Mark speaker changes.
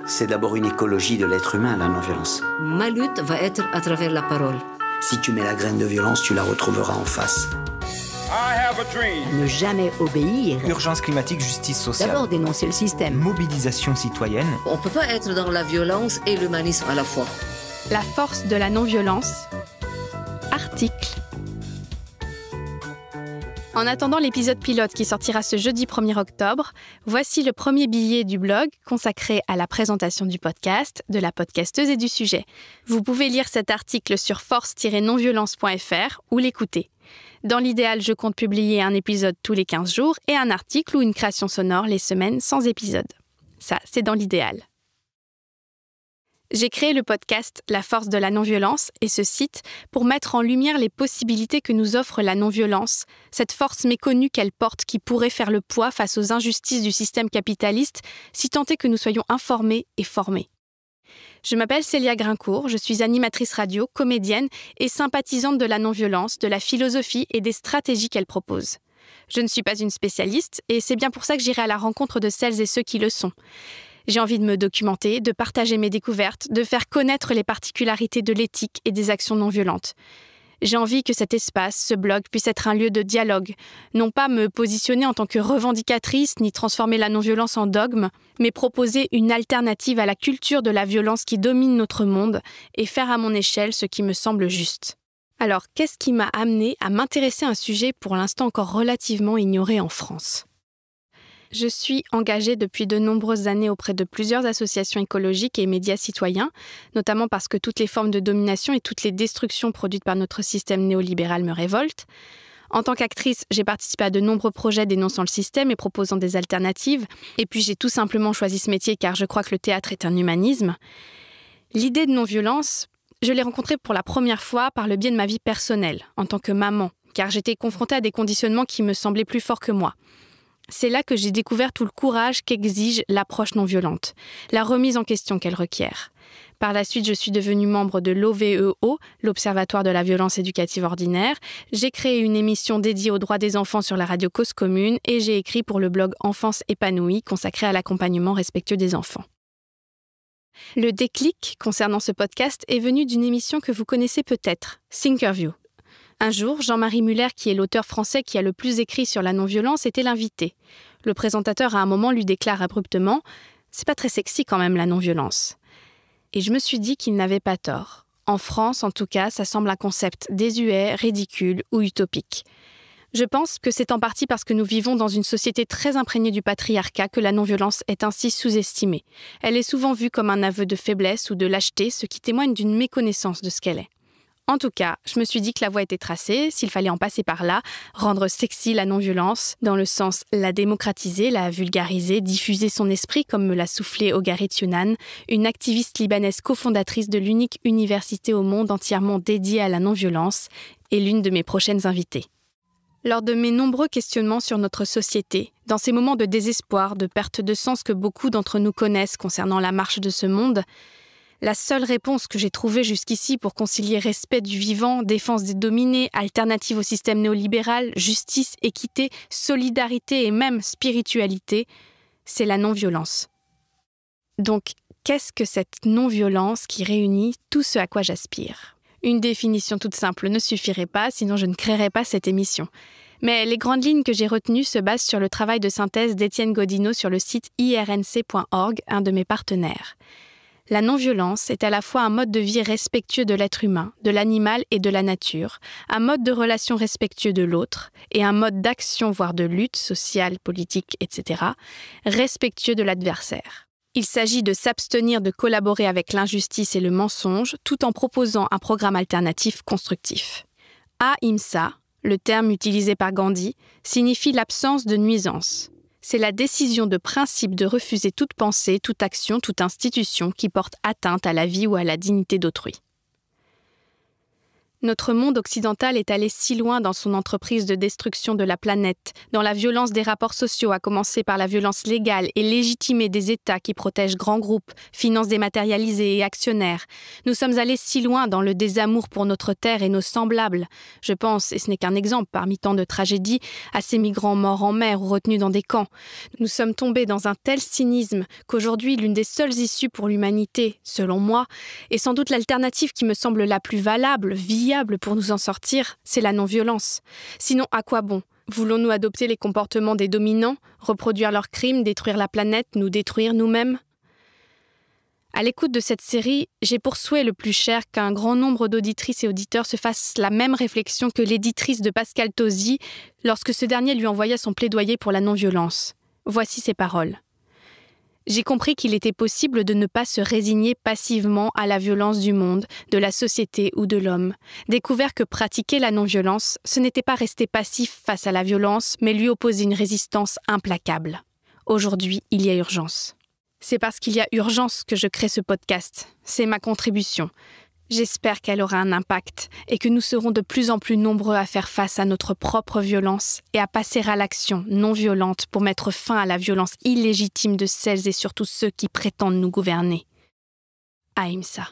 Speaker 1: C'est d'abord une écologie de l'être humain, la non-violence.
Speaker 2: Ma lutte va être à travers la parole.
Speaker 1: Si tu mets la graine de violence, tu la retrouveras en face.
Speaker 3: Ne jamais obéir.
Speaker 4: Urgence climatique, justice sociale.
Speaker 3: D'abord dénoncer le système.
Speaker 4: Mobilisation citoyenne.
Speaker 2: On ne peut pas être dans la violence et l'humanisme à la fois.
Speaker 5: La force de la non-violence. Article. En attendant l'épisode pilote qui sortira ce jeudi 1er octobre, voici le premier billet du blog consacré à la présentation du podcast, de la podcasteuse et du sujet. Vous pouvez lire cet article sur force-nonviolence.fr ou l'écouter. Dans l'idéal, je compte publier un épisode tous les 15 jours et un article ou une création sonore les semaines sans épisode. Ça, c'est dans l'idéal. J'ai créé le podcast La force de la non-violence et ce site pour mettre en lumière les possibilités que nous offre la non-violence, cette force méconnue qu'elle porte qui pourrait faire le poids face aux injustices du système capitaliste si tant est que nous soyons informés et formés. Je m'appelle Célia Grincourt, je suis animatrice radio, comédienne et sympathisante de la non-violence, de la philosophie et des stratégies qu'elle propose. Je ne suis pas une spécialiste et c'est bien pour ça que j'irai à la rencontre de celles et ceux qui le sont. J'ai envie de me documenter, de partager mes découvertes, de faire connaître les particularités de l'éthique et des actions non violentes. J'ai envie que cet espace, ce blog, puisse être un lieu de dialogue, non pas me positionner en tant que revendicatrice ni transformer la non-violence en dogme, mais proposer une alternative à la culture de la violence qui domine notre monde et faire à mon échelle ce qui me semble juste. Alors, qu'est-ce qui m'a amenée à m'intéresser à un sujet pour l'instant encore relativement ignoré en France ? Je suis engagée depuis de nombreuses années auprès de plusieurs associations écologiques et médias citoyens, notamment parce que toutes les formes de domination et toutes les destructions produites par notre système néolibéral me révoltent. En tant qu'actrice, j'ai participé à de nombreux projets dénonçant le système et proposant des alternatives. Et puis j'ai tout simplement choisi ce métier car je crois que le théâtre est un humanisme. L'idée de non-violence, je l'ai rencontrée pour la première fois par le biais de ma vie personnelle, en tant que maman, car j'étais confrontée à des conditionnements qui me semblaient plus forts que moi. C'est là que j'ai découvert tout le courage qu'exige l'approche non violente, la remise en question qu'elle requiert. Par la suite, je suis devenue membre de l'OVEO, l'Observatoire de la violence éducative ordinaire. J'ai créé une émission dédiée aux droits des enfants sur la radio Cause Commune et j'ai écrit pour le blog Enfance épanouie consacré à l'accompagnement respectueux des enfants. Le déclic concernant ce podcast est venu d'une émission que vous connaissez peut-être, Thinkerview. Un jour, Jean-Marie Muller, qui est l'auteur français qui a le plus écrit sur la non-violence, était l'invité. Le présentateur, à un moment, lui déclare abruptement « C'est pas très sexy quand même, la non-violence ». Et je me suis dit qu'il n'avait pas tort. En France, en tout cas, ça semble un concept désuet, ridicule ou utopique. Je pense que c'est en partie parce que nous vivons dans une société très imprégnée du patriarcat que la non-violence est ainsi sous-estimée. Elle est souvent vue comme un aveu de faiblesse ou de lâcheté, ce qui témoigne d'une méconnaissance de ce qu'elle est. En tout cas, je me suis dit que la voie était tracée, s'il fallait en passer par là, rendre sexy la non-violence, dans le sens la démocratiser, la vulgariser, diffuser son esprit, comme me l'a soufflé Ogarit Younan, une activiste libanaise cofondatrice de l'unique université au monde entièrement dédiée à la non-violence et l'une de mes prochaines invitées. Lors de mes nombreux questionnements sur notre société, dans ces moments de désespoir, de perte de sens que beaucoup d'entre nous connaissent concernant la marche de ce monde, la seule réponse que j'ai trouvée jusqu'ici pour concilier respect du vivant, défense des dominés, alternative au système néolibéral, justice, équité, solidarité et même spiritualité, c'est la non-violence. Donc, qu'est-ce que cette non-violence qui réunit tout ce à quoi j'aspire ? Une définition toute simple ne suffirait pas, sinon je ne créerais pas cette émission. Mais les grandes lignes que j'ai retenues se basent sur le travail de synthèse d'Étienne Godineau sur le site irnc.org, un de mes partenaires. La non-violence est à la fois un mode de vie respectueux de l'être humain, de l'animal et de la nature, un mode de relation respectueux de l'autre et un mode d'action, voire de lutte sociale, politique, etc., respectueux de l'adversaire. Il s'agit de s'abstenir de collaborer avec l'injustice et le mensonge tout en proposant un programme alternatif constructif. Ahimsa, le terme utilisé par Gandhi, signifie l'absence de nuisance. C'est la décision de principe de refuser toute pensée, toute action, toute institution qui porte atteinte à la vie ou à la dignité d'autrui. Notre monde occidental est allé si loin dans son entreprise de destruction de la planète, dans la violence des rapports sociaux, à commencer par la violence légale et légitimée des États qui protègent grands groupes, finances dématérialisées et actionnaires. Nous sommes allés si loin dans le désamour pour notre terre et nos semblables. Je pense, et ce n'est qu'un exemple parmi tant de tragédies, à ces migrants morts en mer ou retenus dans des camps. Nous sommes tombés dans un tel cynisme qu'aujourd'hui, l'une des seules issues pour l'humanité, selon moi, et sans doute l'alternative qui me semble la plus valable, viable pour nous en sortir, c'est la non-violence. Sinon, à quoi bon ? Voulons-nous adopter les comportements des dominants, reproduire leurs crimes, détruire la planète, nous détruire nous-mêmes ? À l'écoute de cette série, j'ai pour souhait le plus cher qu'un grand nombre d'auditrices et auditeurs se fassent la même réflexion que l'éditrice de Pascal Tozzi lorsque ce dernier lui envoya son plaidoyer pour la non-violence. Voici ses paroles. J'ai compris qu'il était possible de ne pas se résigner passivement à la violence du monde, de la société ou de l'homme. Découvert que pratiquer la non-violence, ce n'était pas rester passif face à la violence, mais lui opposer une résistance implacable. Aujourd'hui, il y a urgence. C'est parce qu'il y a urgence que je crée ce podcast. C'est ma contribution. J'espère qu'elle aura un impact et que nous serons de plus en plus nombreux à faire face à notre propre violence et à passer à l'action non violente pour mettre fin à la violence illégitime de celles et surtout ceux qui prétendent nous gouverner. Ahimsa.